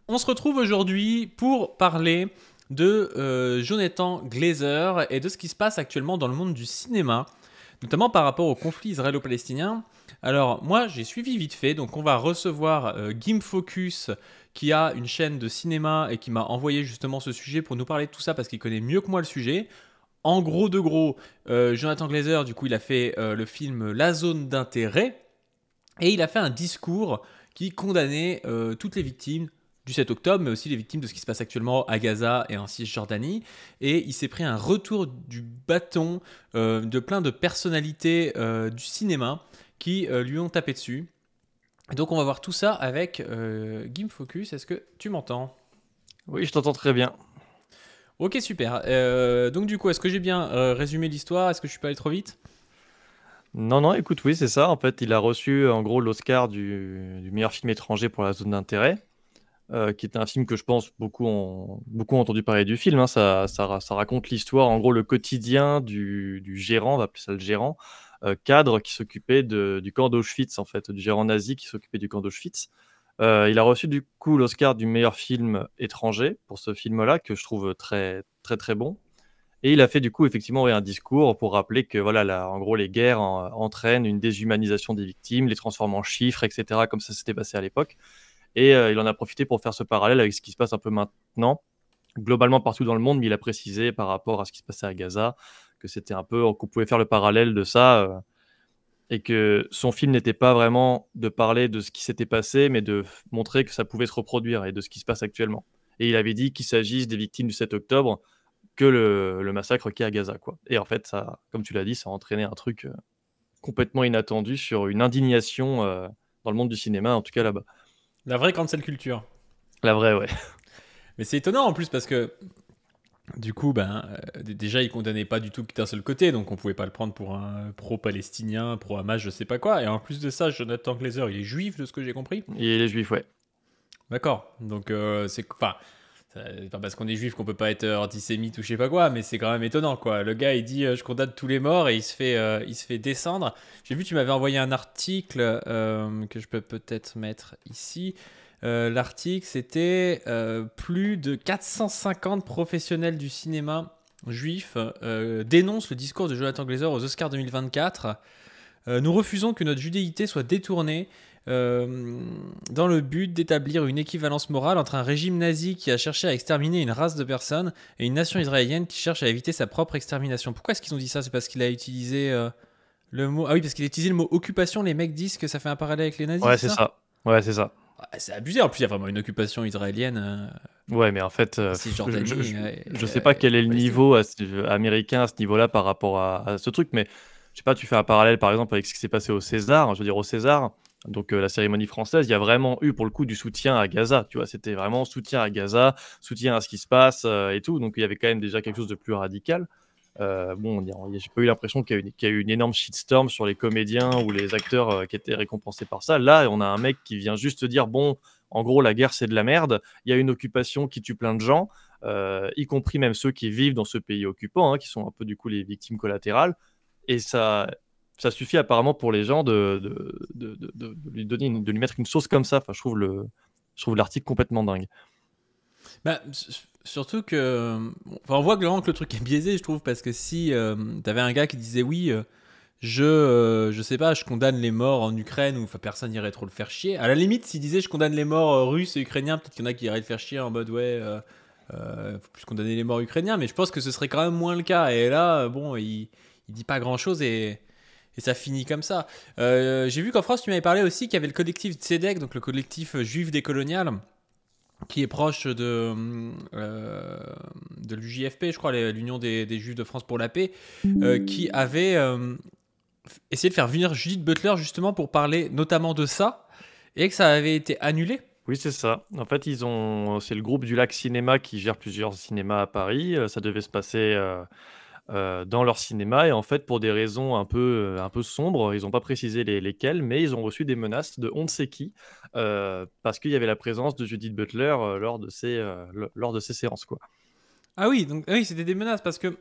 On se retrouve aujourd'hui pour parler de Jonathan Glazer et de ce qui se passe actuellement dans le monde du cinéma, notamment par rapport au conflit israélo-palestinien. Alors moi j'ai suivi vite fait, donc on va recevoir Gim Focus qui a une chaîne de cinéma et qui m'a envoyé justement ce sujet pour nous parler de tout ça parce qu'il connaît mieux que moi le sujet. En gros de gros, Jonathan Glazer du coup il a fait le film La Zone d'intérêt et il a fait un discours qui condamnait toutes les victimes du 7 octobre, mais aussi les victimes de ce qui se passe actuellement à Gaza et en Cisjordanie. Et il s'est pris un retour du bâton de plein de personnalités du cinéma qui lui ont tapé dessus. Et donc on va voir tout ça avec Gim Focus. Est-ce que tu m'entends? Oui, je t'entends très bien. Ok, super. Donc du coup, est-ce que j'ai bien résumé l'histoire? Est-ce que je suis pas allé trop vite? Non, non, écoute, oui, c'est ça. En fait, il a reçu en gros l'Oscar du meilleur film étranger pour la zone d'intérêt, qui est un film que je pense beaucoup ont entendu parler du film, hein. Ça raconte l'histoire, en gros, le quotidien du gérant, on va appeler ça le gérant, cadre qui s'occupait du camp d'Auschwitz, en fait, du gérant nazi qui s'occupait du camp d'Auschwitz. Il a reçu du coup l'Oscar du meilleur film étranger pour ce film-là, que je trouve très, très, très bon. Et il a fait du coup effectivement un discours pour rappeler que voilà, en gros, les guerres entraînent une déshumanisation des victimes, les transforment en chiffres, etc., comme ça s'était passé à l'époque. Et il en a profité pour faire ce parallèle avec ce qui se passe un peu maintenant, globalement partout dans le monde, mais il a précisé par rapport à ce qui se passait à Gaza, que c'était un peu, qu'on pouvait faire le parallèle de ça, et que son film n'était pas vraiment de parler de ce qui s'était passé, mais de montrer que ça pouvait se reproduire et de ce qui se passe actuellement. Et il avait dit qu'il s'agisse des victimes du 7 octobre, que le massacre qui est à Gaza, quoi. Et en fait, ça, comme tu l'as dit, ça a entraîné un truc complètement inattendu sur une indignation dans le monde du cinéma, en tout cas là-bas. La vraie cancel culture. La vraie, ouais. Mais c'est étonnant en plus parce que du coup, déjà, il condamnait pas du tout d'un seul côté, donc on pouvait pas le prendre pour un pro-palestinien, pro-Hamas, je sais pas quoi. Et en plus de ça, Jonathan Glazer, il est juif, de ce que j'ai compris. Et les juifs, ouais. D'accord. Donc enfin, c'est pas parce qu'on est juif qu'on peut pas être antisémite ou je sais pas quoi, mais c'est quand même étonnant, quoi. Le gars, il dit, je condamne tous les morts et il se fait descendre. J'ai vu, tu m'avais envoyé un article que je peux peut-être mettre ici. L'article, c'était plus de 450 professionnels du cinéma juifs dénoncent le discours de Jonathan Glazer aux Oscars 2024. Nous refusons que notre judéité soit détournée euh, dans le but d'établir une équivalence morale entre un régime nazi qui a cherché à exterminer une race de personnes et une nation israélienne qui cherche à éviter sa propre extermination. Pourquoi est-ce qu'ils ont dit ça? C'est parce qu'il a utilisé le mot... Ah oui, parce qu'il a utilisé le mot occupation. Les mecs disent que ça fait un parallèle avec les nazis, Ouais, c'est c'est ça? ça. Ouais, c'est ça. Ah, c'est abusé. En plus, il y a vraiment une occupation israélienne Ouais, mais en fait, en je, Cisjordanie je, je sais pas quel est et le Palestine. niveau américain à ce niveau-là par rapport à ce truc, mais je sais pas, tu fais un parallèle par exemple avec ce qui s'est passé au César. Je veux dire, au César, donc la cérémonie française, il y a vraiment eu pour le coup du soutien à Gaza. Tu vois, c'était vraiment soutien à Gaza, soutien à ce qui se passe et tout. Donc il y avait quand même déjà quelque chose de plus radical. Bon, j'ai pas eu l'impression qu'il y a eu une énorme shitstorm sur les comédiens ou les acteurs qui étaient récompensés par ça. Là, on a un mec qui vient juste dire, bon, en gros, la guerre, c'est de la merde. Il y a une occupation qui tue plein de gens, y compris même ceux qui vivent dans ce pays occupant, hein, qui sont un peu du coup les victimes collatérales. Et ça suffit apparemment pour les gens de lui donner, de lui mettre une sauce comme ça. Enfin, je trouve l'article complètement dingue. Surtout que. Enfin, on voit vraiment que le truc est biaisé, je trouve, parce que si t'avais un gars qui disait oui, je sais pas, je condamne les morts en Ukraine, ou enfin, personne irait trop le faire chier. À la limite, s'il disait je condamne les morts russes et ukrainiens, peut-être qu'il y en a qui iraient le faire chier en mode ouais, faut plus condamner les morts ukrainiens, mais je pense que ce serait quand même moins le cas. Et là, bon, il dit pas grand chose et ça finit comme ça. J'ai vu qu'en France, tu m'avais parlé aussi qu'il y avait le collectif Tzedek, donc le collectif juif décolonial qui est proche de l'UJFP, je crois, l'Union des Juifs de France pour la paix, qui avait essayé de faire venir Judith Butler justement pour parler notamment de ça, et que ça avait été annulé. Oui, c'est ça. En fait, c'est le groupe du Lac Cinéma qui gère plusieurs cinémas à Paris. Ça devait se passer dans leur cinéma et en fait, pour des raisons un peu sombres, ils n'ont pas précisé lesquelles, mais ils ont reçu des menaces de on ne sait qui parce qu'il y avait la présence de Judith Butler lors de ces séances, quoi. Ah oui, donc ah oui, c'était des menaces parce que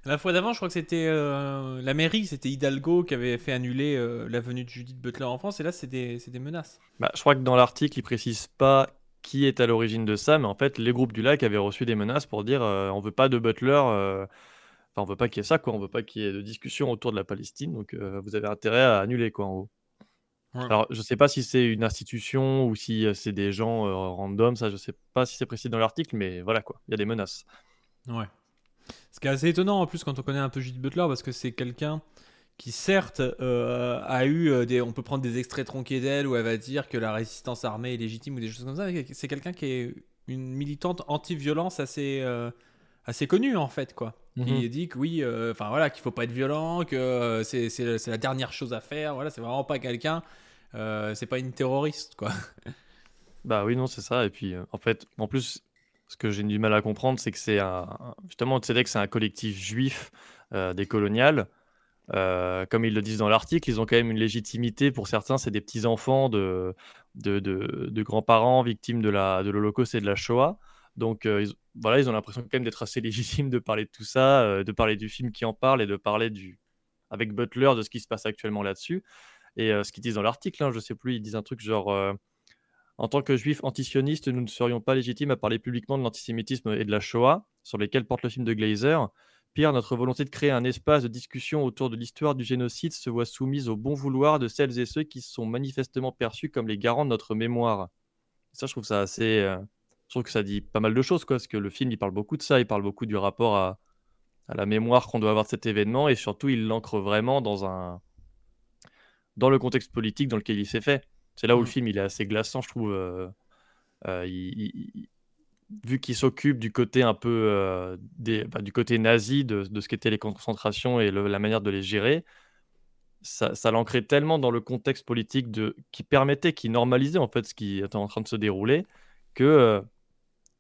la fois d'avant, je crois que c'était la mairie, c'était Hidalgo qui avait fait annuler la venue de Judith Butler en France, et là, c'est des menaces. Bah, je crois que dans l'article, ils précisent pas qui est à l'origine de ça, mais en fait, les groupes du lac avaient reçu des menaces pour dire on veut pas de Butler, enfin, on veut pas qu'il y ait ça, quoi, on veut pas qu'il y ait de discussion autour de la Palestine, donc vous avez intérêt à annuler, quoi, en gros. Ouais. Alors, je sais pas si c'est une institution ou si c'est des gens random, ça, je sais pas si c'est précis dans l'article, mais voilà, quoi, il y a des menaces. Ouais. Ce qui est assez étonnant en plus quand on connaît un peu Judith Butler, parce que c'est quelqu'un qui certes a eu des... On peut prendre des extraits tronqués d'elle où elle va dire que la résistance armée est légitime ou des choses comme ça. C'est quelqu'un qui est une militante anti-violence assez connue en fait, quoi. Mhm. Qui dit que oui, enfin voilà, qu'il faut pas être violent, que c'est la dernière chose à faire. Voilà, c'est vraiment pas quelqu'un, c'est pas une terroriste, quoi. Bah oui, non, c'est ça. Et puis, en fait, en plus, ce que j'ai du mal à comprendre, c'est que c'est justement, tu sais que c'est un collectif juif décolonial. Comme ils le disent dans l'article, ils ont quand même une légitimité. Pour certains, c'est des petits-enfants de grands-parents victimes de l'Holocauste et de la Shoah. Donc, voilà, ils ont l'impression quand même d'être assez légitimes de parler de tout ça, de parler du film qui en parle et de parler avec Butler de ce qui se passe actuellement là-dessus. Et ce qu'ils disent dans l'article, hein, je sais plus, ils disent un truc genre en tant que juifs antisionistes, nous ne serions pas légitimes à parler publiquement de l'antisémitisme et de la Shoah, sur lesquels porte le film de Glazer. Pire, notre volonté de créer un espace de discussion autour de l'histoire du génocide se voit soumise au bon vouloir de celles et ceux qui sont manifestement perçus comme les garants de notre mémoire. Ça, je trouve ça assez. Je trouve que ça dit pas mal de choses, quoi, parce que le film, il parle beaucoup de ça, il parle beaucoup du rapport à la mémoire qu'on doit avoir de cet événement, et surtout, il l'ancre vraiment dans le contexte politique dans lequel il s'est fait. C'est là où le Mm. film il est assez glaçant, je trouve. Vu qu'il s'occupe du côté un peu du côté nazi de ce qu'étaient les camps de concentration et la manière de les gérer, ça l'ancrait tellement dans le contexte politique qui permettait, qui normalisait en fait ce qui était en train de se dérouler, que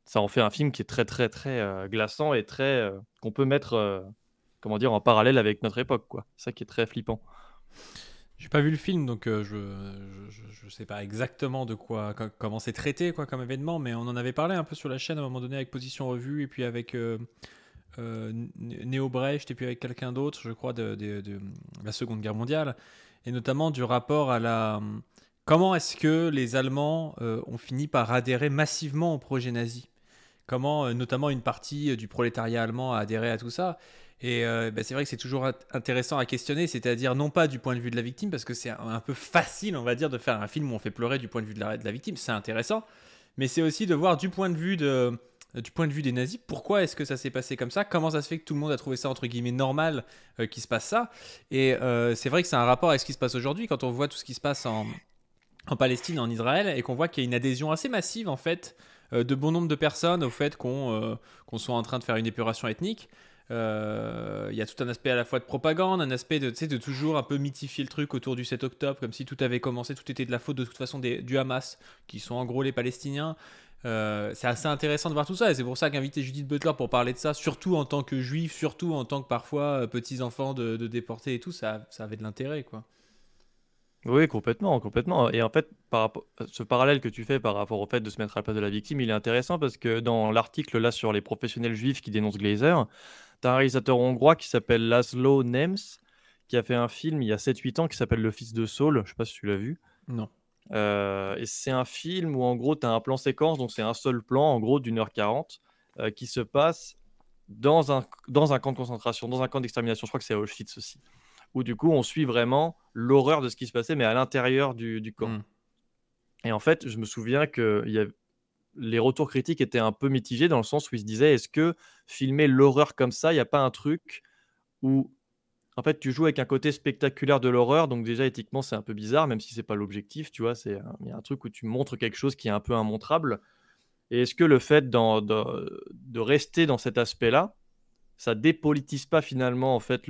ça en fait un film qui est très très très glaçant et très qu'on peut mettre comment dire en parallèle avec notre époque, quoi. C'est ça qui est très flippant. J'ai pas vu le film, donc je sais pas exactement de quoi, comment c'est traité, quoi, comme événement, mais on en avait parlé un peu sur la chaîne à un moment donné avec Position Revue et puis avec Néo Brecht et puis avec quelqu'un d'autre, je crois, de la Seconde Guerre mondiale, et notamment du rapport à la... Comment est-ce que les Allemands ont fini par adhérer massivement au projet nazi? Comment notamment une partie du prolétariat allemand a adhéré à tout ça. Et bah, c'est vrai que c'est toujours intéressant à questionner, c'est-à-dire non pas du point de vue de la victime, parce que c'est un peu facile, on va dire, de faire un film où on fait pleurer du point de vue de la victime, c'est intéressant, mais c'est aussi de voir du point de vue du point de vue des nazis, pourquoi est-ce que ça s'est passé comme ça, comment ça se fait que tout le monde a trouvé ça entre guillemets normal qu'il se passe ça, et c'est vrai que c'est un rapport avec ce qui se passe aujourd'hui, quand on voit tout ce qui se passe en Palestine, en Israël, et qu'on voit qu'il y a une adhésion assez massive en fait de bon nombre de personnes au fait qu'on soit en train de faire une épuration ethnique. Il y a tout un aspect à la fois de propagande, un aspect de, tu sais, de toujours un peu mythifier le truc autour du 7 octobre, comme si tout avait commencé, tout était de la faute de toute façon du Hamas, qui sont en gros les Palestiniens. C'est assez intéressant de voir tout ça, et c'est pour ça qu'inviter Judith Butler pour parler de ça, surtout en tant que juif, surtout en tant que parfois petits-enfants de déportés et tout, ça avait de l'intérêt, quoi. Oui, complètement, complètement. Et en fait, ce parallèle que tu fais par rapport au fait de se mettre à la place de la victime, il est intéressant parce que dans l'article là sur les professionnels juifs qui dénoncent Glazer, tu as un réalisateur hongrois qui s'appelle Laszlo Nemes, qui a fait un film il y a 7-8 ans qui s'appelle Le Fils de Saul. Je sais pas si tu l'as vu. Non. Et c'est un film où en gros tu as un plan séquence, donc c'est un seul plan en gros d'1h40 qui se passe dans un camp de concentration, dans un camp d'extermination. Je crois que c'est à Auschwitz aussi. Où du coup on suit vraiment l'horreur de ce qui se passait, mais à l'intérieur du camp. Mm. Et en fait, je me souviens que les retours critiques étaient un peu mitigés dans le sens où ils se disaient, est-ce que filmer l'horreur comme ça, il n'y a pas un truc où en fait tu joues avec un côté spectaculaire de l'horreur, donc déjà éthiquement c'est un peu bizarre, même si c'est pas l'objectif, tu vois, il y a un truc où tu montres quelque chose qui est un peu immontrable. Et est-ce que le fait de rester dans cet aspect-là, ça dépolitise pas finalement en fait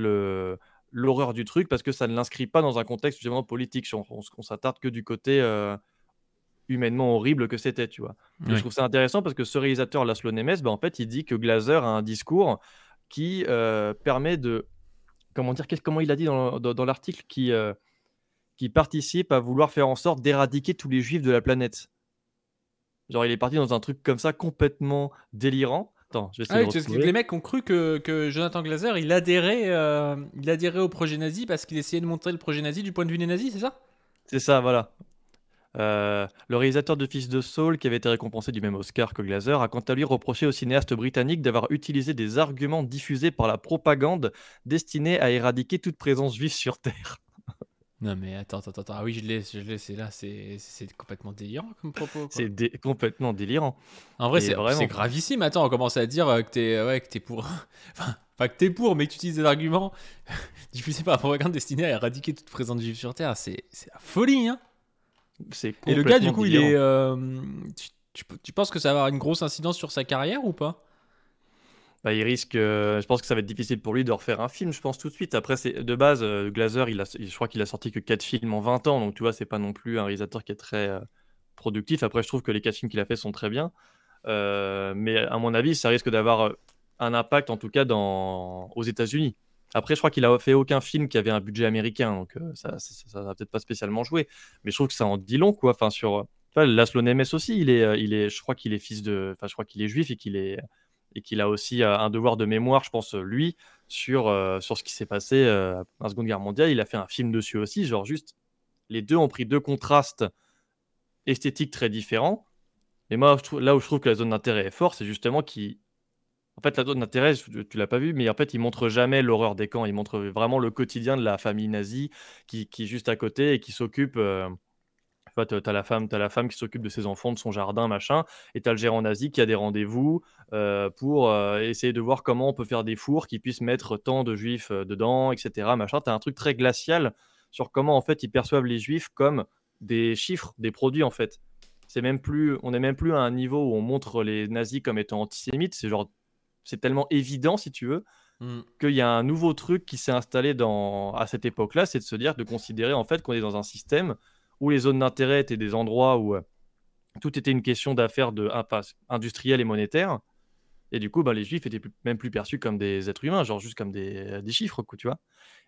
l'horreur du truc parce que ça ne l'inscrit pas dans un contexte justement politique. On s'attarde que du côté humainement horrible que c'était, tu vois. Et je Oui. trouve ça intéressant parce que ce réalisateur Laszlo Nemes, bah, en fait, il dit que Glazer a un discours qui permet de comment dire, comment il a dit dans l'article qui participe à vouloir faire en sorte d'éradiquer tous les juifs de la planète. Genre, il est parti dans un truc comme ça complètement délirant. Attends, je vais Ah essayer de oui, parce que retrouver. les mecs ont cru que Jonathan Glazer, il adhérait au projet nazi parce qu'il essayait de montrer le projet nazi du point de vue des nazis, c'est ça? C'est ça, voilà. Le réalisateur de Fils de Saul, qui avait été récompensé du même Oscar que Glazer, a quant à lui reproché au cinéaste britannique d'avoir utilisé des arguments diffusés par la propagande destinés à éradiquer toute présence juive sur Terre. Non mais attends. Ah oui, je l'ai, c'est là, c'est complètement délirant comme propos, quoi. C'est complètement délirant. En vrai, Et c'est vraiment. gravissime. Attends, on commence à dire que t'es pour. Enfin, pas que t'es pour, mais que tu utilises des arguments diffusés par la propagande destinée à éradiquer toute présence juive sur Terre. C'est la folie, hein. C'est Et le gars, du complètement coup, il délirant. est. Tu penses que ça va avoir une grosse incidence sur sa carrière ou pas? Bah, il risque, je pense que ça va être difficile pour lui de refaire un film, je pense tout de suite. Après, c'est de base, Glazer, je crois qu'il a sorti que 4 films en 20 ans, donc tu vois, c'est pas non plus un réalisateur qui est très productif. Après, je trouve que les 4 films qu'il a fait sont très bien. Mais à mon avis, ça risque d'avoir un impact, en tout cas, aux États-Unis. Après, je crois qu'il a fait aucun film qui avait un budget américain, donc ça va peut-être pas spécialement jouer. Mais je trouve que ça en dit long, quoi. Enfin, tu vois, Laszlo Nemes aussi, je crois qu'il est je crois qu'il est juif et qu'il a aussi un devoir de mémoire, je pense, lui, sur ce qui s'est passé dans la Seconde Guerre mondiale. Il a fait un film dessus aussi, genre juste, les deux ont pris deux contrastes esthétiques très différents. Et moi, là où je trouve que la zone d'intérêt est forte, c'est justement en fait, la zone d'intérêt, tu l'as pas vu, mais en fait, il montre jamais l'horreur des camps. Il montre vraiment le quotidien de la famille nazie qui est juste à côté et qui s'occupe. Tu vois, t'as la femme qui s'occupe de ses enfants, de son jardin, machin, et t'as le gérant nazi qui a des rendez-vous pour essayer de voir comment on peut faire des fours qui puissent mettre tant de juifs dedans, etc. Machin. T'as un truc très glacial sur comment en fait ils perçoivent les juifs comme des chiffres, des produits en fait. On n'est même plus à un niveau où on montre les nazis comme étant antisémites. C'est tellement évident si tu veux Hmm. qu'il y a un nouveau truc qui s'est installé à cette époque-là, c'est de se dire, de considérer en fait qu'on est dans un système où les zones d'intérêt étaient des endroits où tout était une question d'affaires industrielles et monétaires. Et du coup, bah, les juifs étaient même plus perçus comme des êtres humains, genre juste comme des chiffres, quoi, tu vois.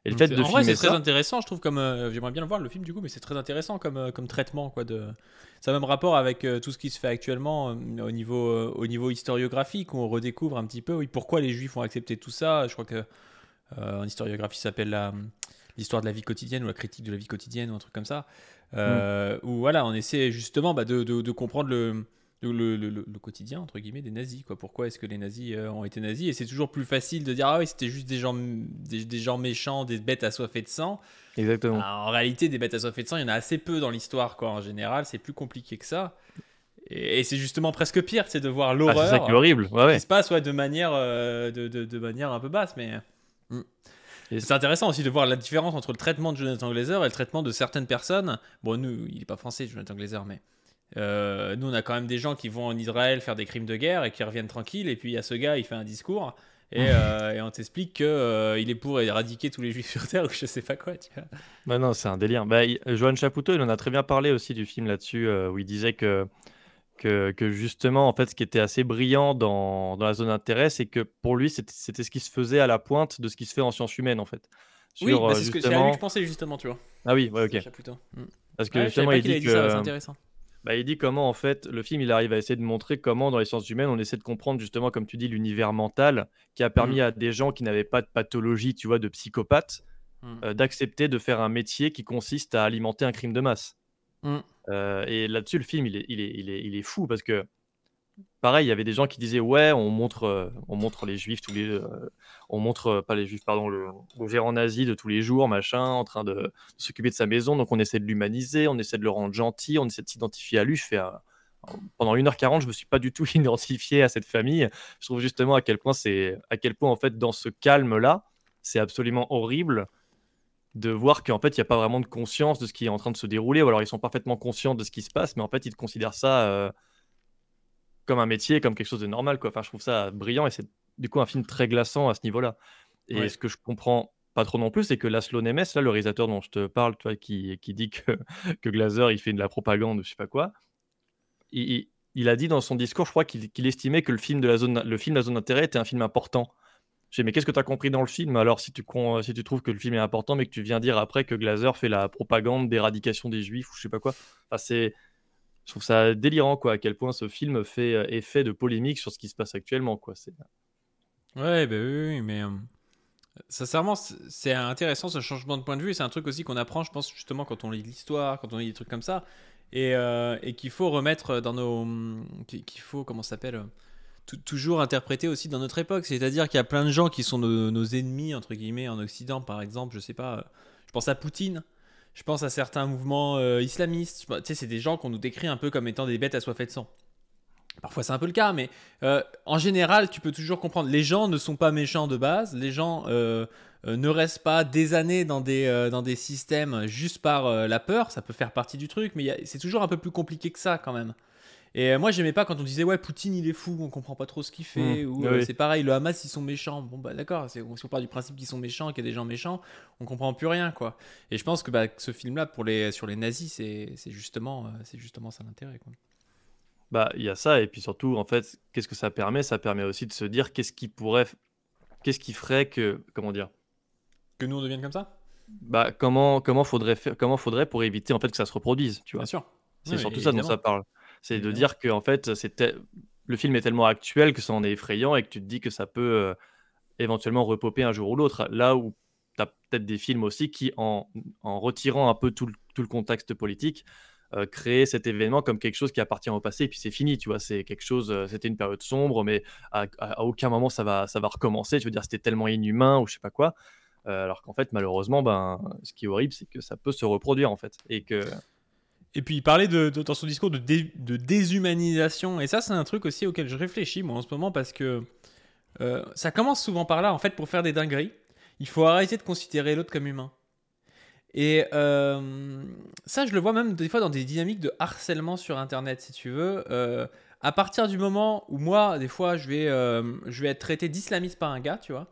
Et le fait de En vrai, filmer c'est très ça, intéressant, je trouve, comme. J'aimerais bien le voir, le film, du coup, mais c'est très intéressant comme traitement, quoi. Ça a même rapport avec tout ce qui se fait actuellement au niveau historiographique, où on redécouvre un petit peu, oui, pourquoi les juifs ont accepté tout ça. Je crois que en historiographie, ça s'appelle l'histoire de la vie quotidienne ou la critique de la vie quotidienne ou un truc comme ça. hmm, Où voilà, on essaie justement de comprendre le quotidien entre guillemets des nazis, quoi. Pourquoi est-ce que les nazis ont été nazis? Et c'est toujours plus facile de dire ah oui, c'était juste des gens méchants, des bêtes assoiffées de sang. exactement. Alors, en réalité, des bêtes assoiffées de sang, il y en a assez peu dans l'histoire, quoi. En général, c'est plus compliqué que ça. Et c'est justement presque pire, c'est de voir Ah, c'est ça qui est l'horreur horrible, ouais, qui ouais. se passe, ouais, de manière de manière un peu basse, mais Mm. Et c'est intéressant aussi de voir la différence entre le traitement de Jonathan Glazer et le traitement de certaines personnes. Bon, nous, il est pas français, Jonathan Glazer, mais nous, on a quand même des gens qui vont en Israël faire des crimes de guerre et qui reviennent tranquilles. Et puis il y a ce gars, il fait un discours et on t'explique que il est pour éradiquer tous les juifs sur Terre ou je sais pas quoi. Tu vois. bah non, c'est un délire. Bah, Johan Chapoutot, il en a très bien parlé aussi du film là-dessus, où il disait que justement, en fait, ce qui était assez brillant dans la zone d'intérêt, c'est que pour lui, c'était ce qui se faisait à la pointe de ce qui se fait en sciences humaines, en fait. Oui, Sur bah c'est à lui que je justement. pensais justement, tu vois. Ah oui, ouais, C'est ok. Chapoutot. Parce que Ouais, je savais justement, pas il qu'il dit avait dit ça, ouais, c'est que. intéressant. Bah, il dit comment, en fait, le film, il arrive à essayer de montrer comment, dans les sciences humaines, on essaie de comprendre, justement, comme tu dis, l'univers mental, qui a Mm, permis à des gens qui n'avaient pas de pathologie, tu vois, de psychopathe, mm, d'accepter de faire un métier qui consiste à alimenter un crime de masse. mm. Et là-dessus, le film, il est fou parce que, pareil, il y avait des gens qui disaient ouais, on montre les juifs on montre pas les juifs, pardon, le gérant nazi de tous les jours, machin, en train de s'occuper de sa maison, donc on essaie de l'humaniser, on essaie de le rendre gentil, on essaie de s'identifier à lui. Pendant 1h40, je me suis pas du tout identifié à cette famille. Je trouve justement à quel point en fait dans ce calme là, c'est absolument horrible de voir qu'en fait il n'y a pas vraiment de conscience de ce qui est en train de se dérouler, ou alors ils sont parfaitement conscients de ce qui se passe, mais en fait ils considèrent ça comme un métier, comme quelque chose de normal, quoi. Enfin, je trouve ça brillant et c'est du coup un film très glaçant à ce niveau-là. Et Ouais. ce que je comprends pas trop non plus, c'est que Laszlo Nemes, là, le réalisateur dont je te parle, tu vois, qui dit que Glazer, il fait de la propagande, je sais pas quoi, il a dit dans son discours, je crois qu'il estimait que le film La Zone d'intérêt était un film important. Je dis, mais qu'est-ce que tu as compris dans le film alors si tu trouves que le film est important, mais que tu viens dire après que Glazer fait la propagande d'éradication des juifs ou je sais pas quoi. Enfin, je trouve ça délirant, quoi, à quel point ce film fait effet de polémique sur ce qui se passe actuellement, quoi. Ouais, bah oui, mais sincèrement, c'est intéressant ce changement de point de vue et c'est un truc aussi qu'on apprend, je pense, justement, quand on lit l'histoire, quand on lit des trucs comme ça. et qu'il faut remettre dans nos, qu'il faut, comment ça s'appelle, toujours interpréter aussi dans notre époque. C'est-à-dire qu'il y a plein de gens qui sont nos ennemis entre guillemets en Occident, par exemple. Je sais pas, je pense à Poutine. Je pense à certains mouvements islamistes. Tu sais, c'est des gens qu'on nous décrit un peu comme étant des bêtes assoiffées de sang. Parfois c'est un peu le cas, mais en général, tu peux toujours comprendre. Les gens ne sont pas méchants de base. Les gens ne restent pas des années dans des systèmes juste par la peur. Ça peut faire partie du truc, mais c'est toujours un peu plus compliqué que ça quand même. Et moi, j'aimais pas quand on disait ouais, Poutine il est fou, on comprend pas trop ce qu'il fait. Ou Oui. c'est pareil, le Hamas ils sont méchants. Bon bah d'accord, si on part du principe qu'ils sont méchants, qu'il y a des gens méchants, on comprend plus rien quoi. Et je pense que ce film-là sur les nazis, c'est justement ça l'intérêt quoi. Bah, il y a ça, et puis surtout, en fait, qu'est-ce que ça permet? Ça permet aussi de se dire qu'est-ce qui ferait que, comment dire? Que nous on devienne comme ça? Bah, comment faudrait pour éviter en fait que ça se reproduise, tu Bien vois? sûr. C'est Oui, surtout ça dont évidemment. ça parle. C'est de Évidemment. dire que en fait, le film est tellement actuel que ça en est effrayant et que tu te dis que ça peut, éventuellement repoper un jour ou l'autre. Là où tu as peut-être des films aussi qui en retirant un peu tout le contexte politique, créaient cet événement comme quelque chose qui appartient au passé et puis c'est fini, tu vois? C'est quelque chose, c'était une période sombre mais à aucun moment ça va recommencer. Je veux dire, c'était tellement inhumain ou je sais pas quoi, alors qu'en fait malheureusement, ben, ce qui est horrible, c'est que ça peut se reproduire en fait et que Et puis il parlait dans son discours de déshumanisation. Et ça, c'est un truc aussi auquel je réfléchis moi en ce moment parce que ça commence souvent par là. En fait, pour faire des dingueries, il faut arrêter de considérer l'autre comme humain. Et ça, je le vois même des fois dans des dynamiques de harcèlement sur Internet, si tu veux. À partir du moment où moi, des fois, je vais être traité d'islamiste par un gars, tu vois.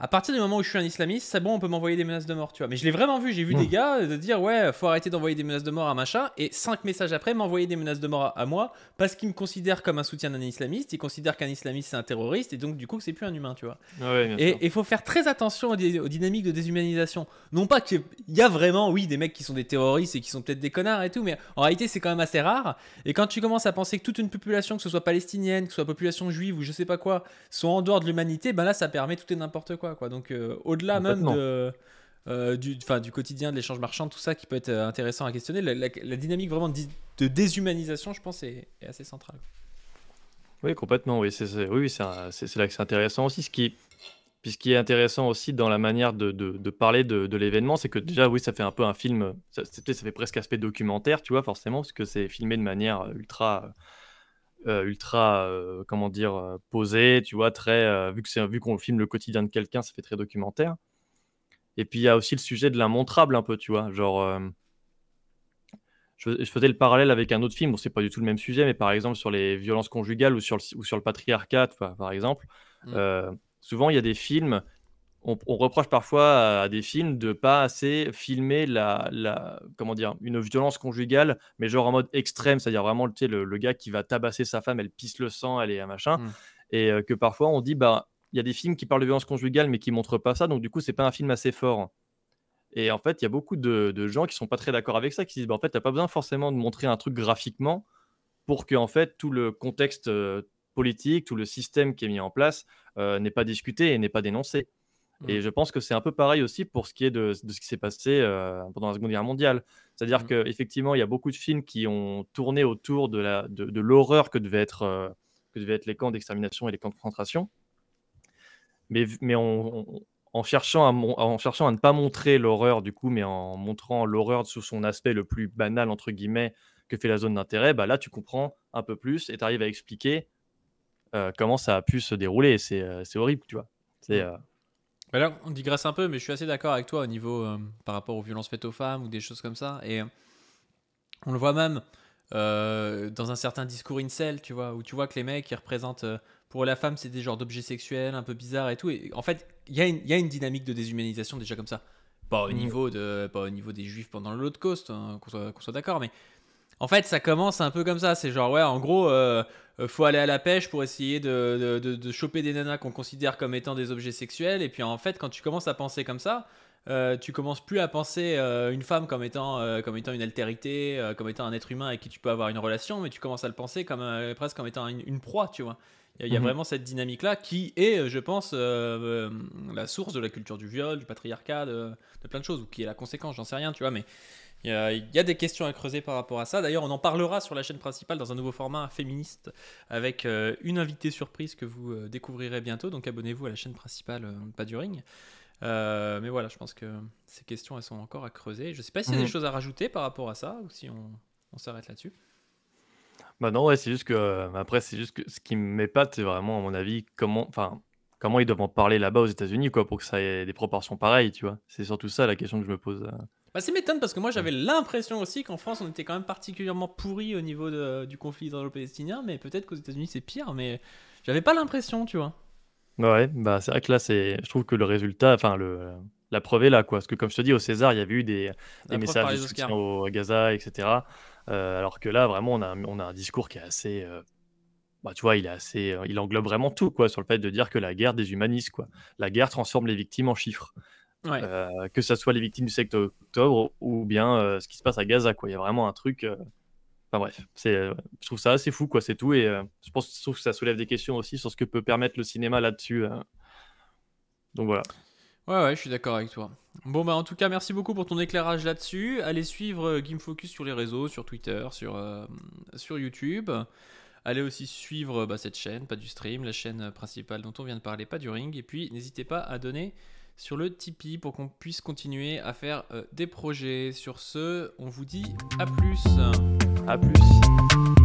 À partir du moment où je suis un islamiste, c'est bon, on peut m'envoyer des menaces de mort, tu vois. Mais je l'ai vraiment vu, j'ai vu des Mmh. gars de dire ouais, faut arrêter d'envoyer des menaces de mort à machin, et 5 messages après m'envoyer des menaces de mort à moi parce qu'ils me considèrent comme un soutien d'un islamiste, ils considèrent qu'un islamiste c'est un terroriste, et donc du coup c'est plus un humain, tu vois. Ouais, bien sûr. Et il faut faire très attention aux dynamiques de déshumanisation. Non pas qu'il y a vraiment, oui, des mecs qui sont des terroristes et qui sont peut-être des connards et tout, mais en réalité, c'est quand même assez rare. Et quand tu commences à penser que toute une population, que ce soit palestinienne, que ce soit population juive ou je sais pas quoi, sont en dehors de l'humanité, ben là, ça permet tout et n'importe quoi, quoi. Donc, au-delà même Complètement. du quotidien, de l'échange marchand, tout ça qui peut être intéressant à questionner, la dynamique vraiment de déshumanisation, je pense, est assez centrale. Oui, complètement, oui, oui, oui, c'est là que c'est intéressant aussi. Ce qui est intéressant aussi dans la manière de parler de l'événement, c'est que déjà, oui, ça fait un peu un film, ça fait presque aspect documentaire, tu vois, forcément, parce que c'est filmé de manière ultra, comment dire, posée, tu vois, très, vu qu'on filme le quotidien de quelqu'un, ça fait très documentaire. Et puis il y a aussi le sujet de l'immontrable un peu, tu vois, genre, je faisais le parallèle avec un autre film, bon, c'est pas du tout le même sujet, mais par exemple sur les violences conjugales ou sur le patriarcat, par exemple, Mm. heu, souvent il y a des films, on reproche parfois à des films de pas assez filmer comment dire? Une violence conjugale, mais genre en mode extrême, c'est-à-dire vraiment, tu sais, le gars qui va tabasser sa femme, elle pisse le sang, elle est un machin, Mm. et que parfois on dit: «Bah, il y a des films qui parlent de violence conjugale, mais qui montrent pas ça, donc du coup, c'est pas un film assez fort». Et en fait, il y a beaucoup de gens qui sont pas très d'accord avec ça, qui disent: «Bah, en fait, tu as pas besoin forcément de montrer un truc graphiquement pour que en fait, tout le contexte, politique, tout le système qui est mis en place, n'est pas discuté et n'est pas dénoncé». Mm. Et je pense que c'est un peu pareil aussi pour ce qui est de ce qui s'est passé, pendant la Seconde Guerre mondiale. C'est-à-dire Mm. qu'effectivement, il y a beaucoup de films qui ont tourné autour de l'horreur que devaient être les camps d'extermination et les camps de concentration. Mais en cherchant à ne pas montrer l'horreur du coup, mais en montrant l'horreur sous son aspect le plus «banal» entre guillemets que fait la zone d'intérêt, bah, là tu comprends un peu plus et tu arrives à expliquer, comment ça a pu se dérouler et c'est horrible, tu vois? C'est, Mm. Bah là, on digresse un peu, mais je suis assez d'accord avec toi au niveau par rapport aux violences faites aux femmes ou des choses comme ça. Et on le voit même dans un certain discours incel, tu vois, où tu vois que les mecs, ils représentent. Pour la femme, c'est des genres d'objets sexuels un peu bizarres et tout. Et en fait, il y a une dynamique de déshumanisation déjà comme ça. mmh, Pas au niveau des juifs pendant l'Holocauste, hein, qu'on soit d'accord, mais en fait, ça commence un peu comme ça. C'est genre, ouais, en gros, faut aller à la pêche pour essayer de choper des nanas qu'on considère comme étant des objets sexuels. Et puis, en fait, quand tu commences à penser comme ça, tu commences plus à penser une femme comme étant une altérité, comme étant un être humain avec qui tu peux avoir une relation, mais tu commences à le penser comme, presque comme étant une proie, tu vois. Il y a mmh. vraiment cette dynamique-là qui est, je pense, la source de la culture du viol, du patriarcat, de plein de choses, ou qui est la conséquence, j'en sais rien, tu vois. Mais Il y a des questions à creuser par rapport à ça. D'ailleurs, on en parlera sur la chaîne principale dans un nouveau format féministe avec une invitée surprise que vous découvrirez bientôt. Donc abonnez-vous à la chaîne principale Pas du Ring. Mais voilà, je pense que ces questions, elles sont encore à creuser. Je sais pas s'il y a des choses à rajouter par rapport à ça ou si on s'arrête là-dessus. Bah non, ouais, c'est juste que après, c'est juste que ce qui m'épate, c'est vraiment, à mon avis, comment ils doivent en parler là-bas aux États-Unis, quoi, pour que ça ait des proportions pareilles, tu vois. C'est surtout ça la question que je me pose. Bah, c'est m'étonne parce que moi j'avais l'impression aussi qu'en France on était quand même particulièrement pourri au niveau du conflit israélo-palestinien, mais peut-être qu'aux États-Unis c'est pire, mais j'avais pas l'impression, tu vois. Ouais, bah c'est vrai que là, je trouve que le résultat, la preuve est là, quoi. Parce que comme je te dis, au César, il y a eu des La preuve messages par de les soutien Oscars. à Gaza, etc. Alors que là, vraiment, on a un discours qui est assez, bah, tu vois, il englobe vraiment tout, quoi, sur le fait de dire que la guerre déshumanise, quoi. La guerre transforme les victimes en chiffres. Ouais. Que ça soit les victimes du 7 octobre ou bien ce qui se passe à Gaza, quoi. Il y a vraiment un truc. Enfin bref, je trouve ça assez fou, quoi, c'est tout. Et je trouve que ça soulève des questions aussi sur ce que peut permettre le cinéma là-dessus. Donc voilà. Ouais, je suis d'accord avec toi. Bon, bah en tout cas, merci beaucoup pour ton éclairage là-dessus. Allez suivre Game Focus sur les réseaux, sur Twitter, sur YouTube. Allez aussi suivre cette chaîne, Pas du Stream, la chaîne principale dont on vient de parler, Pas du Ring. Et puis, n'hésitez pas à donner sur le Tipeee pour qu'on puisse continuer à faire des projets. Sur ce, on vous dit à plus. À plus.